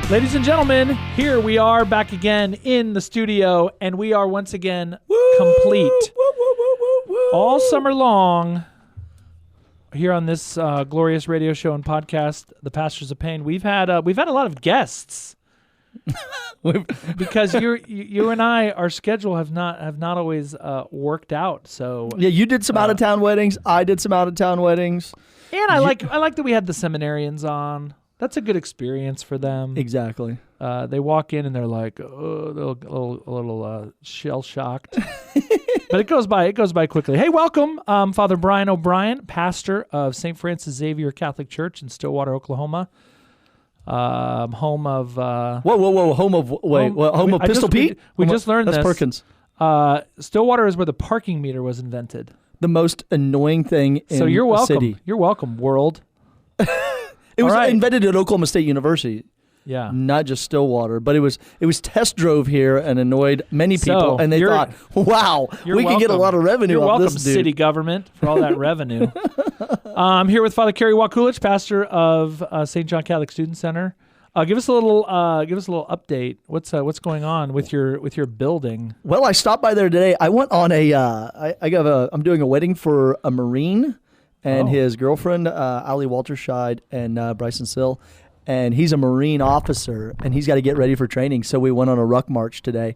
Ladies and gentlemen, here we are back again in the studio, and we are once again complete. All summer long, here on this glorious radio show and podcast, The Pastors of Pain, we've had a lot of guests. Because you and I, our schedule have not always worked out. So yeah, you did some out of town weddings. I did some out of town weddings. And I like that we had the seminarians on. That's a good experience for them. Exactly. They walk in and they're like, a little shell shocked, but it goes by quickly. Hey, welcome, Father Brian O'Brien, pastor of St. Francis Xavier Catholic Church in Stillwater, Oklahoma. Home of home of Pistol Pete. We just learned that's this. Perkins. Stillwater is where the parking meter was invented. The most annoying thing in so you're welcome. City. You're welcome, world. It was invented at Oklahoma State University. Yeah, not just Stillwater, but it was test drove here and annoyed many people, and they thought, "Wow, we can get a lot of revenue off this dude." You're welcome, city government, for all that revenue. I'm here with Father Kerry Wakulich, pastor of St. John Catholic Student Center. Give us a little update. What's going on with your building? Well, I stopped by there today. I went on I'm doing a wedding for a Marine and his girlfriend, Ali Walterscheid and Bryson Sill. And he's a Marine officer, and he's got to get ready for training. So we went on a ruck march today,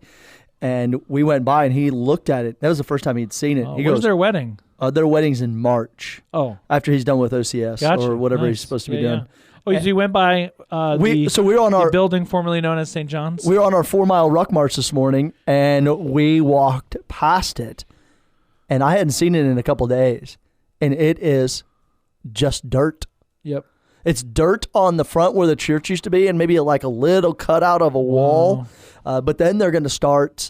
and we went by, and he looked at it. That was the first time he'd seen it. He goes, their wedding? Their wedding's in March. Oh. After he's done with OCS or whatever he's supposed to be doing. Oh, so you went by the building formerly known as St. John's? We were on our 4-mile ruck march this morning, and we walked past it, and I hadn't seen it in a couple days, and it is just dirt. Yep. It's dirt on the front where the church used to be, and maybe like a little cutout of a wall. But then they're going to start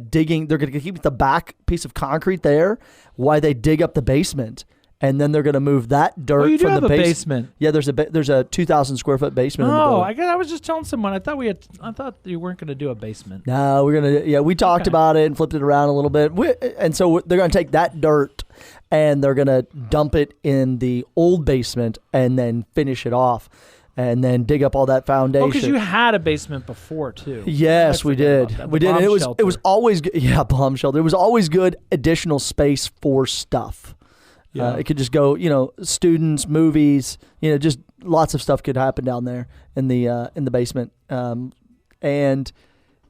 digging. They're going to keep the back piece of concrete there while they dig up the basement. And then they're going to move that dirt from the basement. Yeah, there's a 2,000 square foot basement. in the building. I was just telling someone. I thought you weren't going to do a basement. No, we're gonna. Yeah, we talked about it and flipped it around a little bit. And so they're going to take that dirt and they're going to dump it in the old basement and then finish it off. And then dig up all that foundation. Oh, because you had a basement before too. Yes, we did. We did. And it was always good. Yeah, bomb shelter. It was always good additional space for stuff. Yeah. It could just go, students, movies, just lots of stuff could happen down there in the basement. So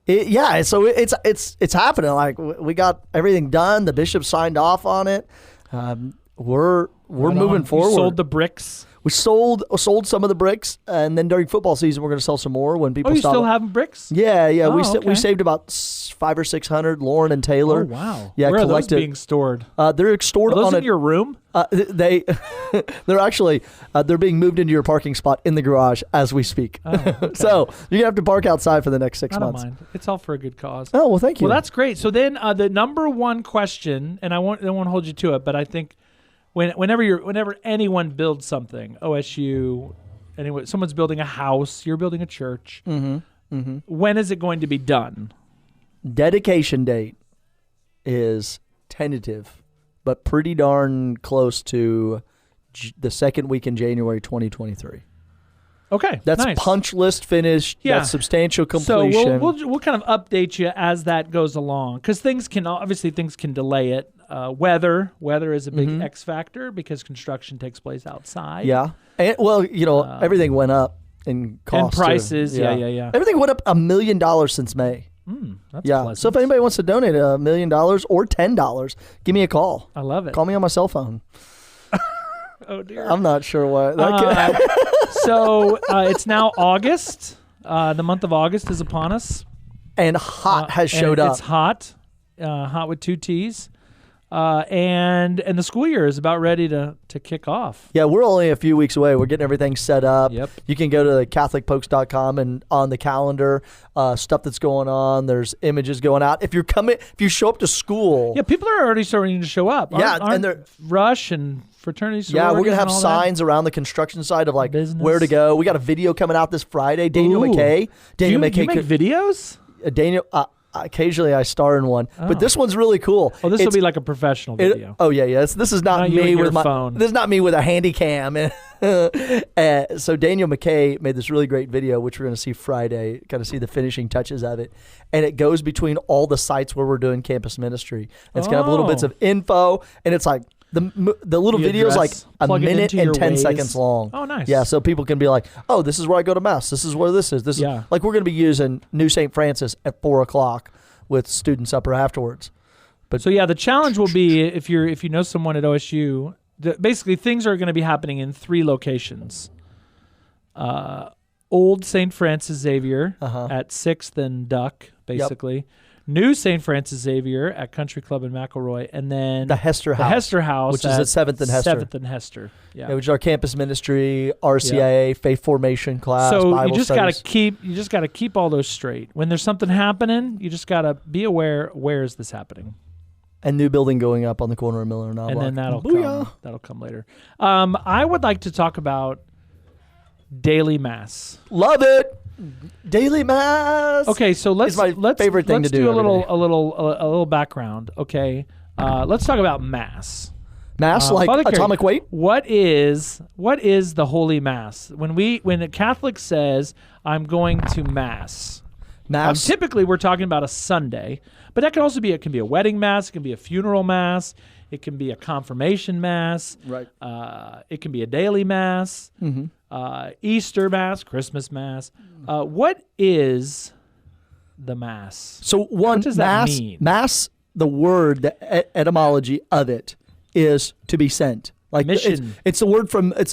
it's happening. Like we got everything done. The bishop signed off on it. We're moving forward. You sold the bricks. We sold some of the bricks, and then during football season, we're going to sell some more when people stop. Oh, you still have bricks? Yeah. We saved about 500 or 600. Lauren and Taylor. Oh wow! Yeah, where are those being stored? They're stored. Are those in your room? They're actually they're being moved into your parking spot in the garage as we speak. Oh, okay. So you're gonna have to park outside for the next 6 months. I don't mind. It's all for a good cause. Oh well, thank you. Well, that's great. So then the number one question, and I won't hold you to it, but I think. Whenever anyone builds something, OSU, anyway, someone's building a house, you're building a church. Mm-hmm. Mm-hmm. When is it going to be done? Dedication date is tentative, but pretty darn close to the second week in January 2023. Okay, that's nice. Punch list finished. Yeah, that's substantial completion. So we'll kind of update you as that goes along because things can delay it. Weather is a big X factor because construction takes place outside. Yeah, and, everything went up in cost and prices. Too. Yeah. Everything went up $1 million since May. That's pleasant. So if anybody wants to donate $1 million or $10, give me a call. I love it. Call me on my cell phone. Oh dear. I'm not sure why. So it's now August. The month of August is upon us. And hot has showed up. It's hot. Hot with 2 T's. And the school year is about ready to kick off. Yeah, we're only a few weeks away. We're getting everything set up. Yep. You can go to CatholicPokes.com and on the calendar, stuff that's going on. There's images going out. If you show up to school. Yeah, people are already starting to show up. And they're Rush and fraternity. Yeah, we're gonna have signs around the construction site of like where to go. We got a video coming out this Friday. Daniel McKay. Do you make videos? Daniel. occasionally I star in one, but this one's really cool. Oh, this will be like a professional video. Yeah. This is not you me and with your phone. This is not me with a handy cam. So Daniel McKay made this really great video, which we're going to see Friday. Kind of see the finishing touches of it, and it goes between all the sites where we're doing campus ministry. It's going to have little bits of info, and it's like the little video is like a minute and 10 seconds long. Oh, nice. Yeah, so people can be like, oh, this is where I go to mass. This is where this is. This is like we're going to be using New St. Francis at 4:00 with student supper afterwards. But so the challenge will be if you know someone at OSU. Basically, things are going to be happening in 3 locations. Old St. Francis Xavier at 6th and Duck, basically. Yep. New St. Francis Xavier at Country Club in McElroy, and then the Hester House, which is at 7th and Hester. 7th and Hester, which is our campus ministry, RCIA, faith formation class. So Bible you just got to keep all those straight. When there's something happening, you just got to be aware. Where is this happening? And new building going up on the corner of Miller and Knobloch. And then that'll come later. I would like to talk about daily mass. Love it. Daily mass. Okay, so let's favorite thing to do. Let's do a little background. Okay, let's talk about mass. Mass, like Father atomic Kerry, weight. What is the Holy Mass? When a Catholic says, "I'm going to mass," typically we're talking about a Sunday, but that can also be. It can be a wedding mass. It can be a funeral mass. It can be a confirmation mass. Right. It can be a daily mass. Mm-hmm. Easter mass, Christmas mass. What is the mass? So what does that mean? Mass, the word, the etymology of it is to be sent. Like mission. It's a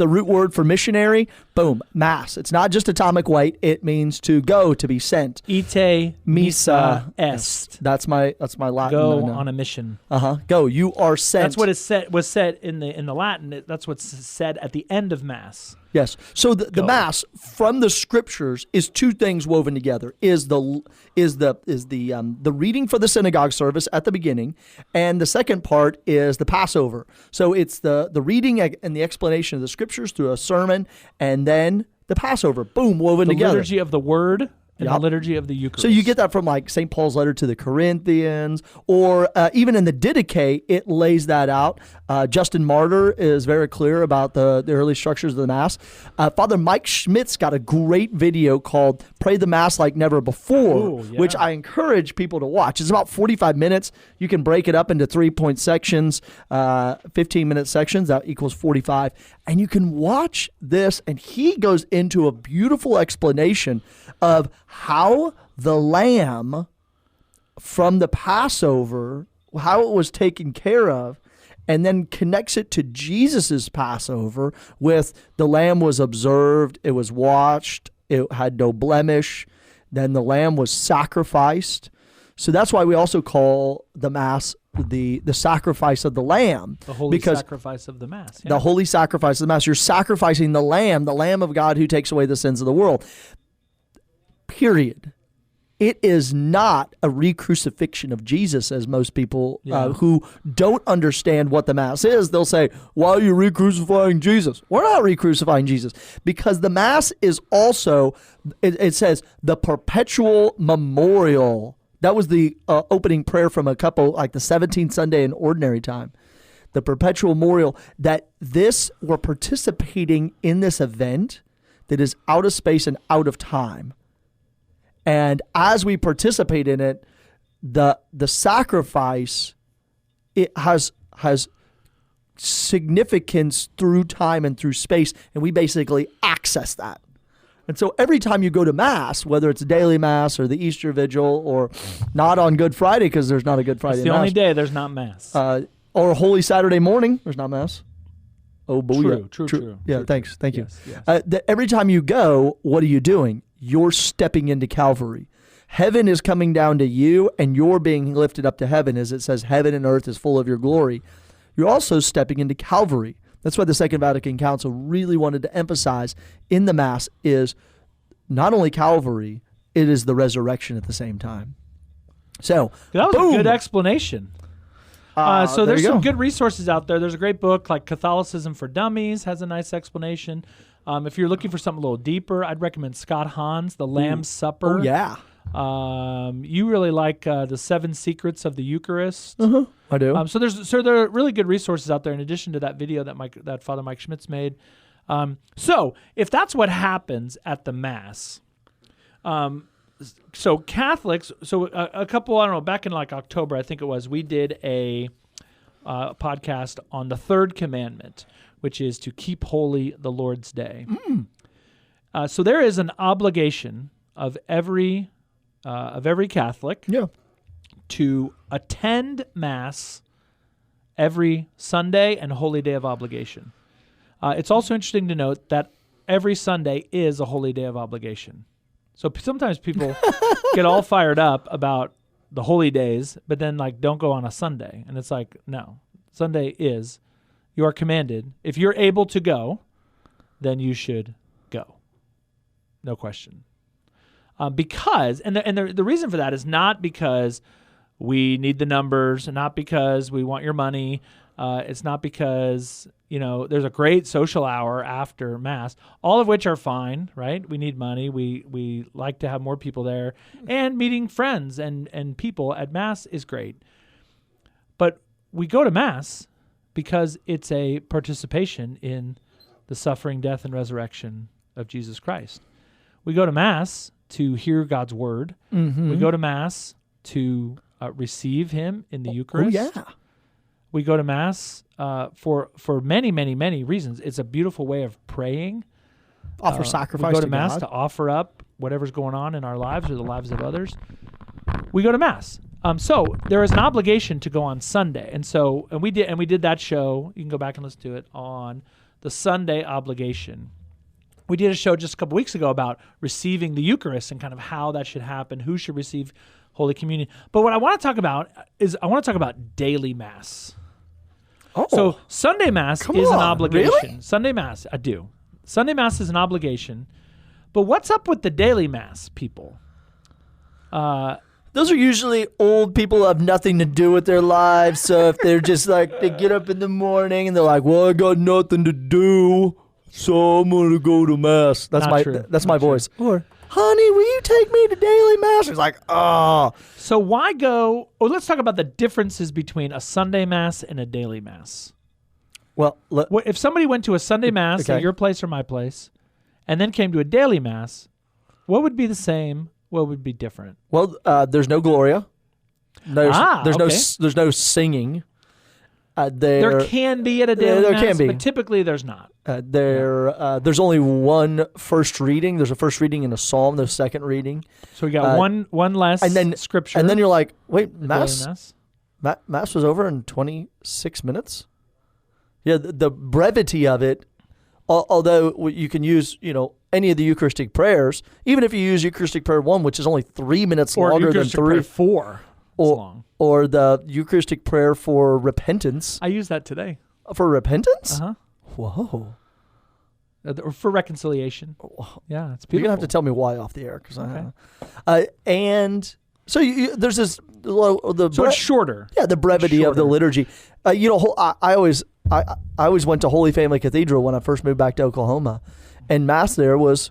root word for missionary. Boom, mass. It's not just atomic weight. It means to go, to be sent. Ite missa est. That's my Latin. Go on a mission. Go. You are sent. That's what was said in the Latin. That's what's said at the end of mass. Yes. So the mass from the scriptures is 2 things woven together. Is the reading for the synagogue service at the beginning, and the second part is the Passover. So it's the reading and the explanation of the scriptures through a sermon, and then the Passover. Boom, woven together. The liturgy of the word. And the liturgy of the Eucharist. So you get that from like St. Paul's letter to the Corinthians, or even in the Didache, it lays that out. Justin Martyr is very clear about the early structures of the Mass. Father Mike Schmidt's got a great video called Pray the Mass Like Never Before, which I encourage people to watch. It's about 45 minutes. You can break it up into 3-point sections, 15-minute sections. That equals 45. And you can watch this, and he goes into a beautiful explanation of how the lamb from the Passover, how it was taken care of, and then connects it to Jesus's Passover with the lamb was observed, it was watched, it had no blemish, then the lamb was sacrificed. So that's why we also call the Mass the sacrifice of the lamb. The holy sacrifice of the Mass. Yeah. The holy sacrifice of the Mass. You're sacrificing the Lamb of God who takes away the sins of the world. Period. It is not a re-crucifixion of Jesus, as most people who don't understand what the Mass is. They'll say, why are you re-crucifying Jesus? We're not re-crucifying Jesus, because the Mass is also, it says, the perpetual memorial. That was the opening prayer from a couple, like the 17th Sunday in Ordinary Time. The perpetual memorial that we're participating in this event that is out of space and out of time. And as we participate in it, the sacrifice, it has significance through time and through space, and we basically access that. And so every time you go to Mass, whether it's a daily Mass or the Easter Vigil or not on Good Friday, because there's not a Good Friday Mass. It's the Mass, only day there's not Mass. Or Holy Saturday morning, there's not Mass. Oh, boy. True. Yeah, true, thanks. Thank you. Yes. Every time you go, what are you doing? You're stepping into Calvary. Heaven is coming down to you, and you're being lifted up to heaven, as it says, heaven and earth is full of your glory. You're also stepping into Calvary. That's why the Second Vatican Council really wanted to emphasize in the Mass is not only Calvary, it is the resurrection at the same time. So, that was boom. a good explanation. So there's some good resources out there. There's a great book like Catholicism for Dummies, has a nice explanation. If you're looking for something a little deeper, I'd recommend Scott Hahn's The Lamb's Supper. Oh, yeah. You really like the 7 Secrets of the Eucharist. I do. So there are really good resources out there in addition to that video that Father Mike Schmitz made. So if that's what happens at the Mass, so Catholics, a couple, I don't know, back in like October, I think it was, we did a podcast on the 3rd commandment, which is to keep holy the Lord's Day. So there is an obligation of every Catholic to attend Mass every Sunday and holy day of obligation. It's also interesting to note that every Sunday is a holy day of obligation. So sometimes people get all fired up about the holy days, but then like don't go on a Sunday. And it's like, no, Sunday is, you are commanded. If you're able to go, then you should go. No question. Because the reason for that is not because we need the numbers and not because we want your money. It's not because, there's a great social hour after Mass, all of which are fine, right? We need money. We like to have more people there, and meeting friends and people at Mass is great. But we go to Mass because it's a participation in the suffering, death, and resurrection of Jesus Christ. We go to Mass to hear God's word. We go to Mass to receive him in the Eucharist. Oh, yeah. We go to Mass for many, many, many reasons. It's a beautiful way of praying. Offer sacrifice We go to Mass God. to offer up whatever's going on in our lives or the lives of others. We go to Mass. So there is an obligation to go on Sunday. And we did that show. You can go back and listen to it on the Sunday obligation. We did a show just a couple weeks ago about receiving the Eucharist and kind of how that should happen, who should receive Holy Communion. But what I want to talk about is daily Mass. Oh. So Sunday Mass Come is an on, obligation. really? Sunday Mass, I do. Sunday Mass is an obligation. But what's up with the daily Mass, people? Those are usually old people who have nothing to do with their lives. So if they're just like, they get up in the morning and they're like, well, I got nothing to do, so I'm going to go to Mass. That's Not true. That's Not my true. voice. Or, honey, will you take me to daily Mass? It's like, oh. So why go... Oh, let's talk about the differences between a Sunday Mass and a daily Mass. Well, If somebody went to a Sunday Mass Okay. at your place or my place and then came to a daily Mass, what would be the same? What would be different? well, there's no Gloria. There's okay. there's no singing. There can be at a daily there Mass, can be. but typically there's not. There's only one first reading. There's a first reading in a psalm. There's a second reading. So we got one less and then scripture. And then you're like, wait, at the daily Mass? Mass was over in 26 minutes? Yeah, the brevity of it, although you can use, any of the Eucharistic prayers, even if you use Eucharistic prayer 1, which is only 3 minutes or longer Eucharistic than 3. prayer 4. Long. Or the Eucharistic prayer for repentance. I used that today. For repentance? Uh-huh. Whoa. Or for reconciliation. Yeah, it's beautiful. You're going to have to tell me why off the air. Okay. And so there's this... So it's shorter. Yeah, the brevity of the liturgy. I always went to Holy Family Cathedral when I first moved back to Oklahoma, and Mass there was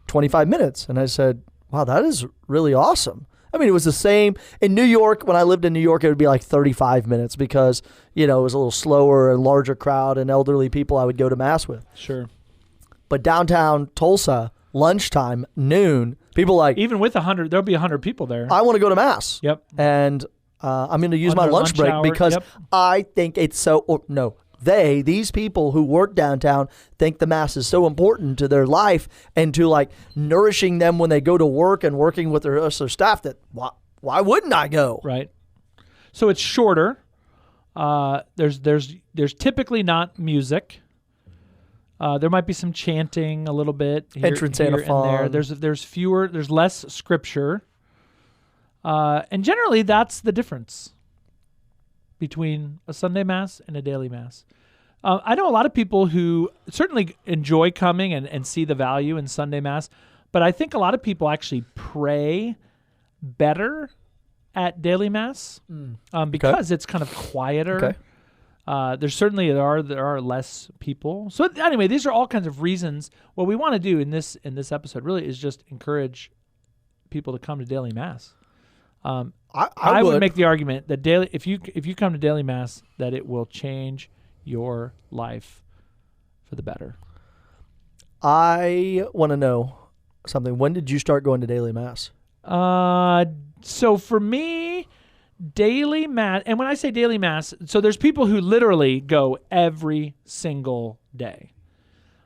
25 minutes. And I said, wow, that is really awesome. I mean, it was the same in New York. When I lived in New York, it would be like 35 minutes because, it was a little slower and larger crowd and elderly people I would go to Mass with. Sure. But downtown Tulsa, lunchtime, noon, people like... Even with 100, there'll be 100 people there. I want to go to Mass. Yep. And I'm going to use On my their lunch lunch break hour, because yep. I think it's so... these people who work downtown think the Mass is so important to their life and to like nourishing them when they go to work and working with their staff that why wouldn't I go? Right. So it's shorter. There's typically not music. There might be some chanting a little bit here, Entrance here antiphon. and there. There's less scripture. And generally that's the difference between a Sunday Mass and a daily Mass. I know a lot of people who certainly enjoy coming and see the value in Sunday Mass, but I think a lot of people actually pray better at daily Mass because it's kind of quieter. Okay. There are less people. So anyway, these are all kinds of reasons. What we want to do in this episode really is just encourage people to come to daily mass. I would make the argument that if you come to daily mass, that it will change your life for the better. I want to know something. When did you start going to daily mass? So for me, daily mass, and when I say daily mass, so there's people who literally go every single day.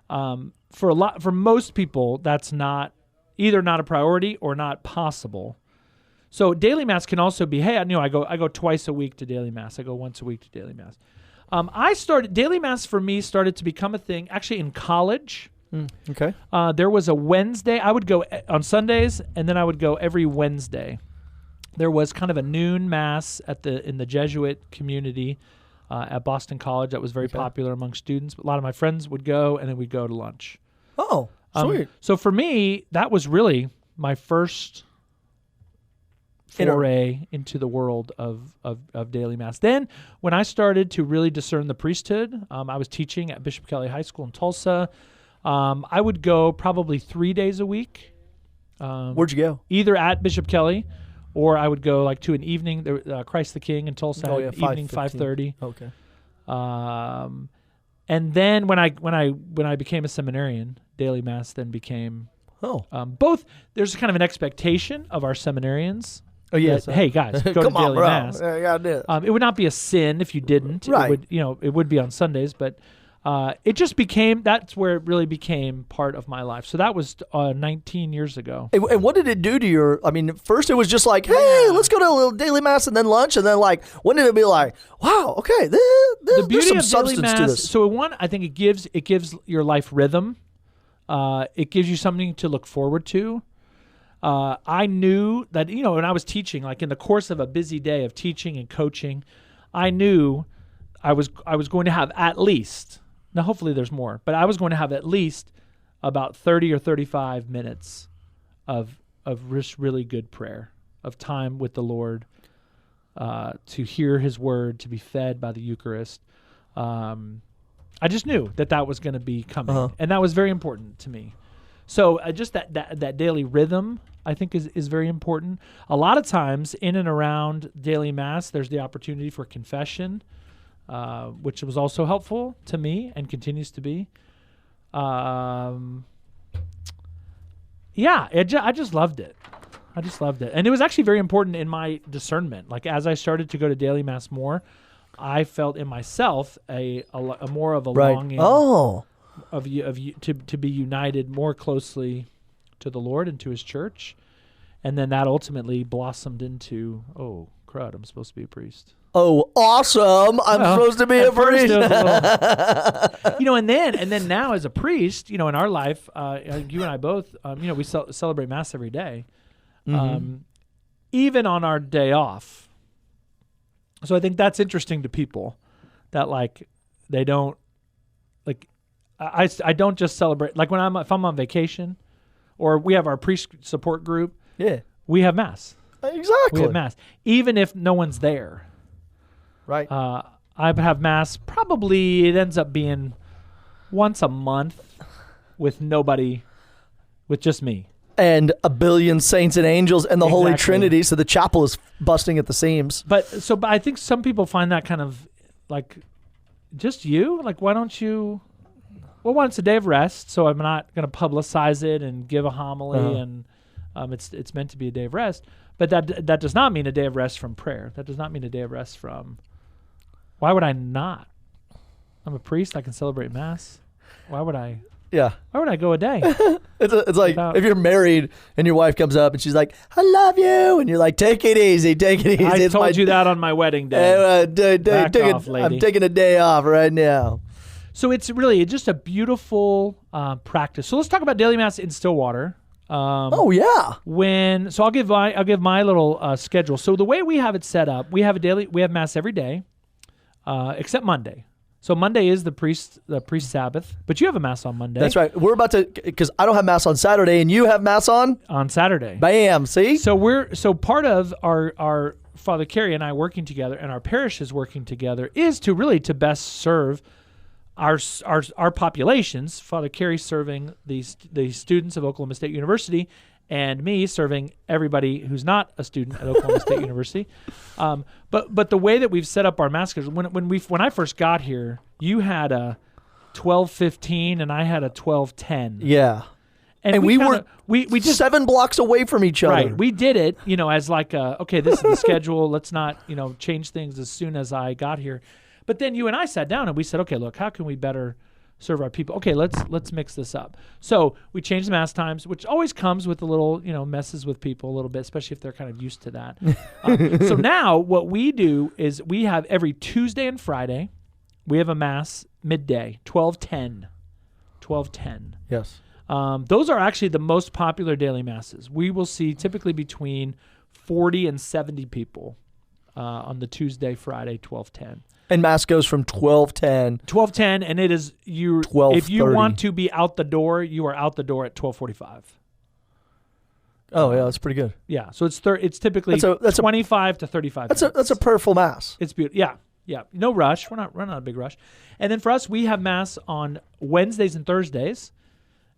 For most people, that's either not a priority or not possible. So daily mass can also be, hey, I go twice a week to daily mass. I go once a week to daily mass. Daily mass for me started to become a thing actually in college. Okay. There was a Wednesday. I would go on Sundays, and then I would go every Wednesday. There was kind of a noon mass in the Jesuit community at Boston College that was very popular among students. A lot of my friends would go, and then we'd go to lunch. Oh, sweet. So for me, that was really my first foray into the world of daily mass. Then when I started to really discern the priesthood, I was teaching at Bishop Kelly High School in Tulsa. I would go probably 3 days a week. Where'd you go? Either at Bishop Kelly, or I would go like to an evening. Christ the King in Tulsa had evening 5:30. Okay. And then when I became a seminarian, daily mass then became both. There's kind of an expectation of our seminarians. Oh yes. Hey guys, go to daily mass. Yeah, it would not be a sin if you didn't. Right. It would be on Sundays, but it just became. That's where it really became part of my life. So that was 19 years ago. And what did it do to your? I mean, first it was just like, hey, let's go to a little daily mass and then lunch, and then like, when did it be like, wow, okay, the beauty there's some of substance daily mass, to this. So one, I think it gives your life rhythm. It gives you something to look forward to. I knew that, when I was teaching, like in the course of a busy day of teaching and coaching, I knew I was going to have at least, now hopefully there's more, but I was going to have at least about 30 or 35 minutes of really good prayer, of time with the Lord, to hear his word, to be fed by the Eucharist. I just knew that was going to be coming, and that was very important to me. So just that daily rhythm, I think, is very important. A lot of times in and around daily mass, there's the opportunity for confession, which was also helpful to me and continues to be. I just loved it. And it was actually very important in my discernment. Like as I started to go to daily mass more, I felt in myself a more of a longing to be united more closely to the Lord and to his church. And then that ultimately blossomed into, oh, crud, I'm supposed to be a priest. Oh, awesome. I'm supposed to be a priest. And then now as a priest, in our life, you and I both, we celebrate Mass every day, even on our day off. So I think that's interesting to people that they don't, I don't just celebrate, like if I'm on vacation or we have our priest support group, we have Mass. Exactly. We have Mass. Even if no one's there. Right. I have Mass, probably it ends up being once a month with nobody, with just me. And a billion saints and angels and the Holy Trinity, so the chapel is busting at the seams. But I think some people find that kind of like, just you? Like, why don't you... Well, one, it's a day of rest, so I'm not going to publicize it and give a homily, and it's meant to be a day of rest. But that does not mean a day of rest from prayer. That does not mean a day of rest from... Why would I not? I'm a priest. I can celebrate Mass. Why would I... Yeah. Why would I go a day? It's like if you're married and your wife comes up and she's like, I love you. And you're like, take it easy. I told you that on my wedding day. I'm taking a day off right now. So it's really just a beautiful practice. So let's talk about daily Mass in Stillwater. Oh yeah. I'll give my little schedule. So the way we have it set up, we have Mass every day, except Monday. So Monday is the priest Sabbath, but you have a Mass on Monday. That's right. We're about to, because I don't have Mass on Saturday, and you have Mass on Saturday. Bam! See. So part of our Father Kerry and I working together, and our parishes working together, is to best serve our populations. Father Kerry serving the students of Oklahoma State University, and me serving everybody who's not a student at Oklahoma State University. But the way that we've set up our mass schedule, when I first got here, you had a 12:15 and I had a 12:10. Yeah. And we just 7 blocks away from each other. Right. We did it, as like, okay, this is the schedule. Let's not, change things as soon as I got here. But then you and I sat down and we said, okay, look, how can we better serve our people? Okay, let's mix this up. So we changed the mass times, which always comes with a little, messes with people a little bit, especially if they're kind of used to that. So now what we do is we have every Tuesday and Friday, we have a mass midday, 12:10. 12:10. Yes. Those are actually the most popular daily masses. We will see typically between 40 and 70 people on the Tuesday, Friday, 12:10. And mass goes from 12:10. 12:10, and it is you. 12:30. If you want to be out the door, you are out the door at 12:45. Oh yeah, that's pretty good. Yeah, so it's typically that's 25 to 35. That's a prayerful mass. It's beautiful. Yeah. No rush. We're not a big rush. And then for us, we have mass on Wednesdays and Thursdays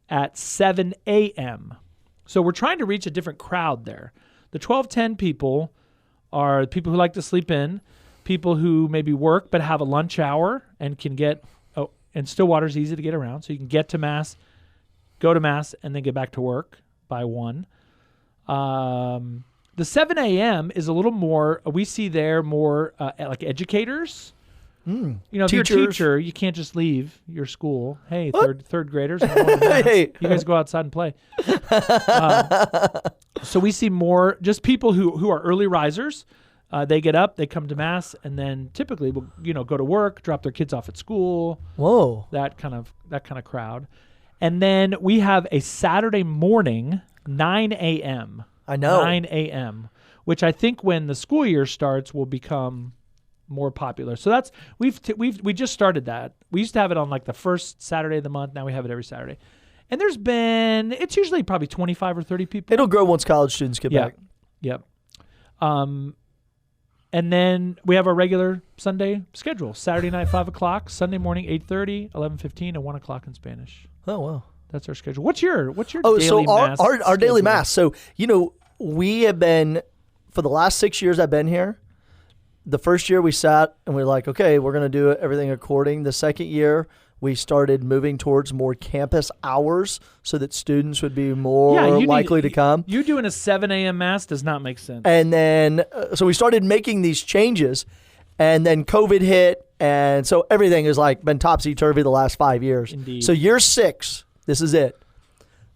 at 7 a.m. So we're trying to reach a different crowd there. The 12:10 people are people who like to sleep in, people who maybe work but have a lunch hour and can get, and Stillwater's easy to get around, so you can get to mass, go to mass, and then get back to work by 1. The 7 a.m. is a little more, we see there more like educators. If you're a teacher, you can't just leave your school. Hey, third graders, hey. You guys go outside and play. So we see more just people who are early risers. They get up, they come to mass, and then typically will go to work, drop their kids off at school. Whoa, that kind of crowd. And then we have a Saturday morning, 9 a.m. I know 9 a.m., which I think when the school year starts will become more popular. So that's we just started that. We used to have it on like the first Saturday of the month. Now we have it every Saturday. And it's usually probably 25 or 30 people. It'll grow once college students get back. Yep. And then we have our regular Sunday schedule. Saturday night, 5 o'clock. Sunday morning, 8:30, 11:15, and 1 o'clock in Spanish. Oh, wow. That's our schedule. What's your daily mass? Our daily mass. So, we have been, for the last 6 years I've been here, the first year we sat and we were like, okay, we're going to do everything according. The second year, we started moving towards more campus hours so that students would be more likely to come. You doing a 7 a.m. mass does not make sense. And then, so we started making these changes, and then COVID hit, and so everything has been topsy-turvy the last 5 years. Indeed. So year 6, this is it.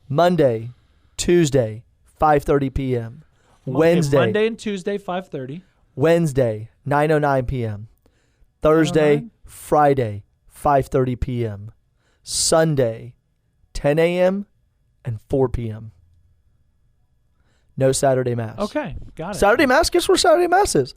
Monday, Tuesday, 5:30 p.m. Wednesday. Monday and Tuesday, 5:30. Wednesday, 9:09 p.m. Thursday, 9:09? Friday, 5:30 p.m. Sunday, 10 a.m. and 4 p.m. No Saturday Mass. Okay, got it. Saturday Mass, guess where Saturday Mass is?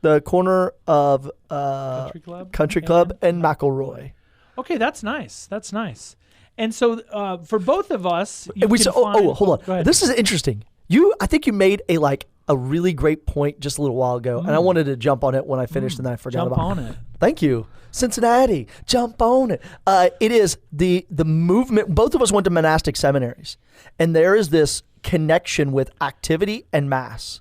The corner of Country Club and McElroy. Okay, that's nice. That's nice. And so for both of us, hold on. This is interesting. I think you made a really great point just a little while ago, and I wanted to jump on it when I finished, and then I forgot about it. Jump on it. Thank you. Cincinnati, jump on it. It is the movement. Both of us went to monastic seminaries, and there is this connection with activity and mass.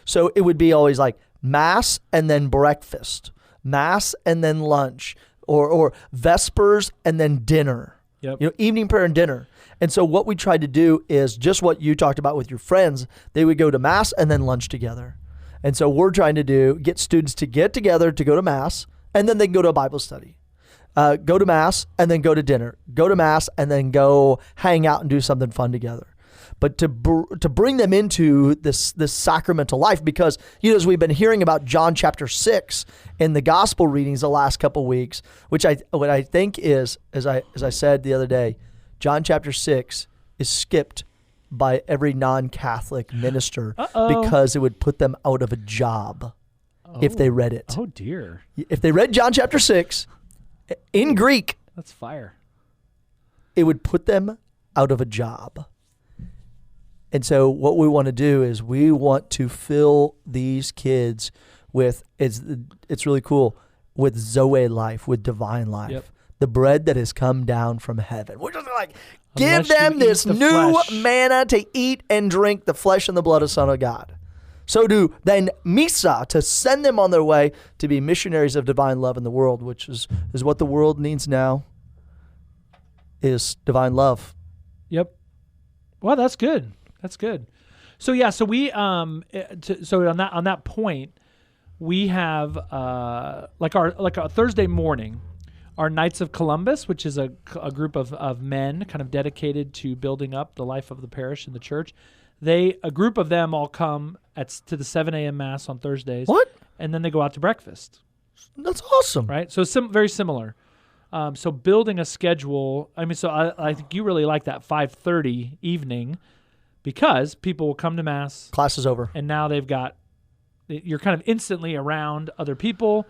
So it would be always like mass and then breakfast, mass and then lunch, or vespers and then dinner. Yep. Evening prayer and dinner. And so what we tried to do is just what you talked about with your friends. They would go to mass and then lunch together. And so we're trying to get students to get together to go to mass, and then they can go to a Bible study. Go to mass and then go to dinner. Go to mass and then go hang out and do something fun together. But to bring them into this sacramental life, because as we've been hearing about John chapter 6 in the gospel readings the last couple weeks, what I think is, as I said the other day, John chapter 6 is skipped by every non-Catholic minister because it would put them out of a job if they read it. Oh dear! If they read John chapter 6 in Greek, that's fire. It would put them out of a job. And so what we want to do is we want to fill these kids with, it's really cool, with Zoe life, with divine life. Yep. the bread that has come down from heaven. We're just like, give Unless you them eat this the new flesh. manna to eat and drink, the flesh and the blood of the Son of God. So do then Misa, to send them on their way to be missionaries of divine love in the world, which is what the world needs now, is divine love. Yep. Well, that's good. That's good. So yeah, so we so on that point, we have like a Thursday morning, our Knights of Columbus, which is a group of men kind of dedicated to building up the life of the parish and the church. A group of them all come to the 7 a.m. Mass on Thursdays. What? And then they go out to breakfast. That's awesome. Right? So very similar. So building a schedule. I mean, so I think you really like that 5:30 evening because people will come to Mass. Class is over. And now you're kind of instantly around other people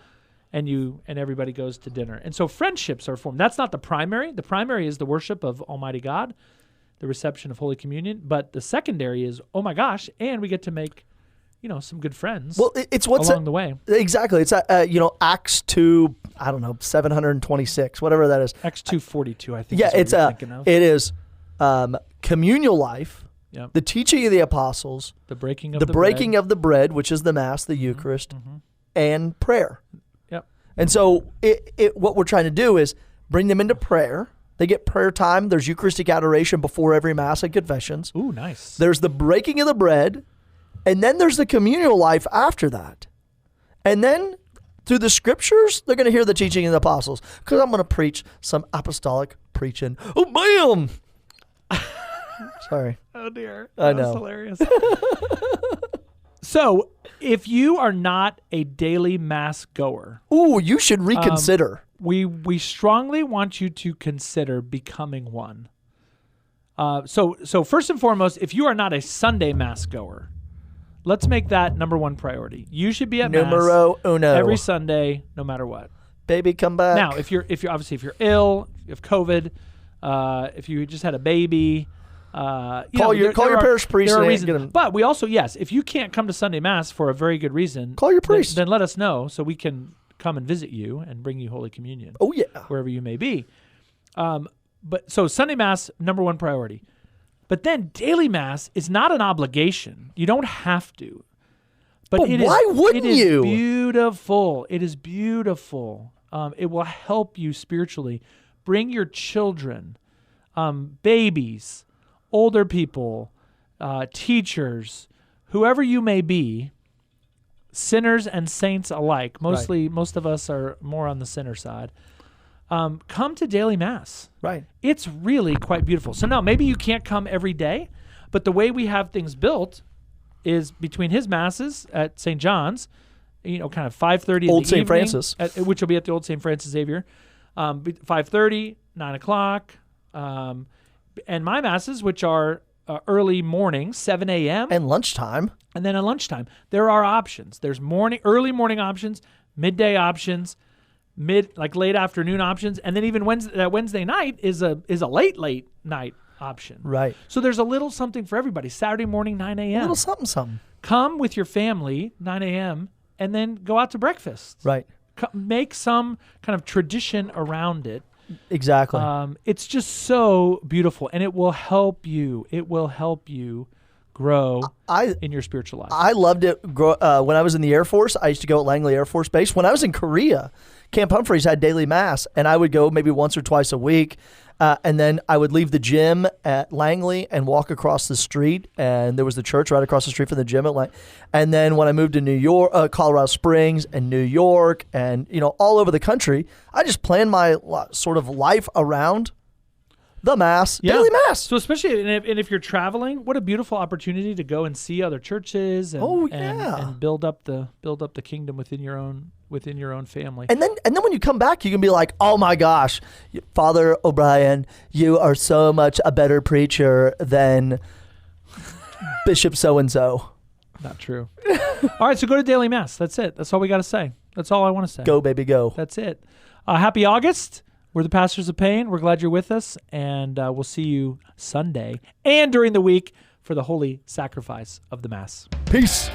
and everybody goes to dinner. And so friendships are formed. That's not the primary. The primary is the worship of Almighty God, the reception of Holy Communion. But the secondary is, oh my gosh, and we get to make, some good friends. Well, it's what's along the way. Exactly. It's Acts 2, 726, whatever that is. Acts 2:42, I think. Yeah, is what it's you're thinking of. it is communal life, Yep. the teaching of the apostles, The breaking the breaking of the bread, which is the Mass, the Eucharist, and prayer. Yep. And so what we're trying to do is bring them into prayer. They get prayer time. There's Eucharistic adoration before every Mass and confessions. Ooh, nice. There's the breaking of the bread, and then there's the communal life after that. And then through the scriptures, they're going to hear the teaching of the apostles, because I'm going to preach some apostolic preaching. Oh, bam! Sorry. Oh, dear. I That's know. hilarious. So, if you are not a daily Mass goer, Ooh, you should reconsider. we strongly want you to consider becoming one. So first and foremost, if you are not a Sunday Mass goer, let's make that number one priority. You should be at Numero Mass uno. every Sunday, no matter what. Baby, come back. Now, if you're obviously if you're ill, if you have COVID, if you just had a baby, Call your parish priest There are and reasons, get him- but we also if you can't come to Sunday Mass for a very good reason, Call your priest. Then let us know so we can come and visit you and bring you Holy Communion. Oh, yeah. Wherever you may be. But so Sunday Mass, number one priority. But then daily Mass is not an obligation. You don't have to. But why wouldn't you? It is beautiful. It is beautiful. It will help you spiritually. Bring your children, babies, older people, teachers, whoever you may be, sinners and saints alike. Most of us are more on the sinner side. Come to daily Mass. Right. It's really quite beautiful. So now maybe you can't come every day, but the way we have things built is between his Masses at St. John's, kind of 5:30 Old in the St. evening, Francis. which will be at the Old St. Francis Xavier, 5:30, 9 o'clock, and my Masses, which are early morning, 7 a.m. And lunchtime. And then at lunchtime, there are options. There's early morning options, midday options, late afternoon options, and then even Wednesday night is a late night option. Right. So there's a little something for everybody. Saturday morning, 9 a.m. A little something. Come with your family, 9 a.m., and then go out to breakfast. Right. Make some kind of tradition around it. Exactly. It's just so beautiful, and it will help you. It will help you grow in your spiritual life. I loved it when I was in the Air Force. I used to go at Langley Air Force Base. When I was in Korea, Camp Humphreys had daily Mass, and I would go maybe once or twice a week. And then I would leave the gym at Langley and walk across the street, and there was the church right across the street from the gym at Langley. And then when I moved to New York, Colorado Springs, and New York, and all over the country, I just planned my sort of life around the Mass, daily Mass. So especially if you're traveling, what a beautiful opportunity to go and see other churches and, and build up the kingdom within your own family. And then when you come back, you can be like, oh my gosh, Father O'Brien, you are so much a better preacher than Bishop so-and-so. Not true. All right, so go to daily Mass. That's it. That's all we got to say. That's all I want to say. Go, baby, go. That's it. Happy August. We're the Pastors of Pain. We're glad you're with us, and we'll see you Sunday and during the week for the holy sacrifice of the Mass. Peace.